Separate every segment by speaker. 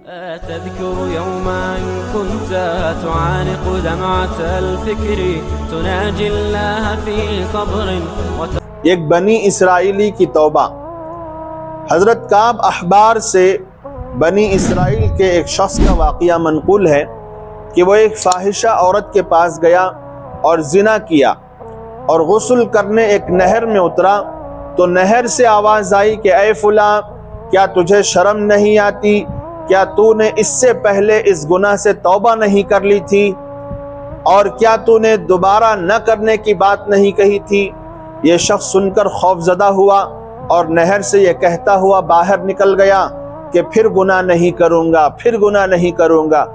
Speaker 1: تذكر يوما كنت تعانق دمعة الفكر تناجي الله في صبر
Speaker 2: ایک بنی اسرائیلی کی توبہ۔ حضرت کعب احبار سے بنی اسرائیل کے ایک شخص کا واقعہ منقول ہے کہ وہ ایک فاحشہ عورت کے پاس گیا اور زنا کیا اور غسل کرنے ایک نہر میں اترا تو نہر سے آواز آئی کہ اے فلاں، کیا تجھے شرم نہیں آتی؟ کیا تو نے اس سے پہلے اس گناہ سے توبہ نہیں کر لی تھی؟ اور کیا تو نے دوبارہ نہ کرنے کی بات نہیں کہی تھی؟ یہ شخص سن کر خوف زدہ ہوا اور نہر سے یہ کہتا ہوا باہر نکل گیا کہ پھر گناہ نہیں کروں گا، پھر گناہ نہیں کروں گا۔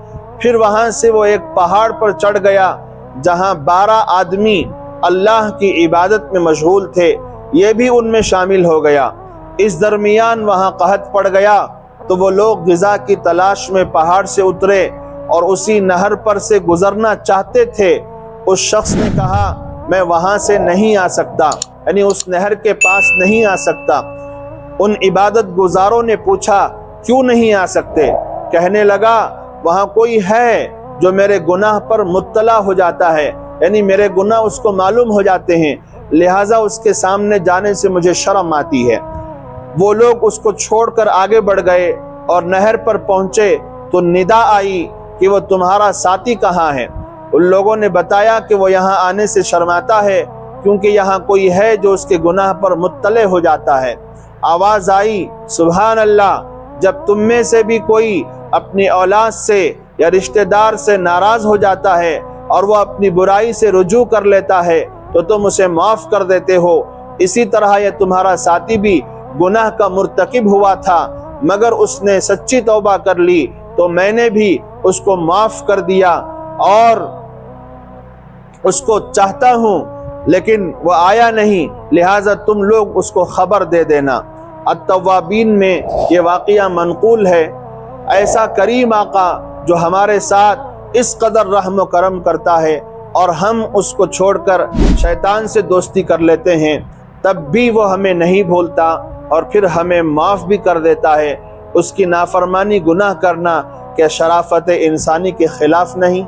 Speaker 2: پھر وہاں سے وہ ایک پہاڑ پر چڑھ گیا جہاں 12 آدمی اللہ کی عبادت میں مشغول تھے، یہ بھی ان میں شامل ہو گیا۔ اس درمیان وہاں قحط پڑ گیا تو وہ لوگ غذا کی تلاش میں پہاڑ سے اترے اور اسی نہر پر سے گزرنا چاہتے تھے۔ اس شخص نے کہا میں وہاں سے نہیں آ سکتا، یعنی اس نہر کے پاس نہیں آ سکتا۔ ان عبادت گزاروں نے پوچھا کیوں نہیں آ سکتے؟ کہنے لگا وہاں کوئی ہے جو میرے گناہ پر مطلع ہو جاتا ہے، یعنی میرے گناہ اس کو معلوم ہو جاتے ہیں، لہٰذا اس کے سامنے جانے سے مجھے شرم آتی ہے۔ وہ لوگ اس کو چھوڑ کر آگے بڑھ گئے اور نہر پر پہنچے تو ندا آئی کہ وہ تمہارا ساتھی کہاں ہے؟ ان لوگوں نے بتایا کہ وہ یہاں آنے سے شرماتا ہے کیونکہ یہاں کوئی ہے جو اس کے گناہ پر مطلع ہو جاتا ہے۔ آواز آئی سبحان اللہ، جب تم میں سے بھی کوئی اپنی اولاد سے یا رشتہ دار سے ناراض ہو جاتا ہے اور وہ اپنی برائی سے رجوع کر لیتا ہے تو تم اسے معاف کر دیتے ہو، اسی طرح یہ تمہارا ساتھی بھی گناہ کا مرتکب ہوا تھا مگر اس نے سچی توبہ کر لی تو میں نے بھی اس کو معاف کر دیا اور اس کو چاہتا ہوں لیکن وہ آیا نہیں، لہٰذا تم لوگ اس کو خبر دے دینا۔ التوابین میں یہ واقعہ منقول ہے۔ ایسا کریم آقا جو ہمارے ساتھ اس قدر رحم و کرم کرتا ہے اور ہم اس کو چھوڑ کر شیطان سے دوستی کر لیتے ہیں، تب بھی وہ ہمیں نہیں بھولتا اور پھر ہمیں معاف بھی کر دیتا ہے۔ اس کی نافرمانی گناہ کرنا کیا شرافت انسانی کے خلاف نہیں؟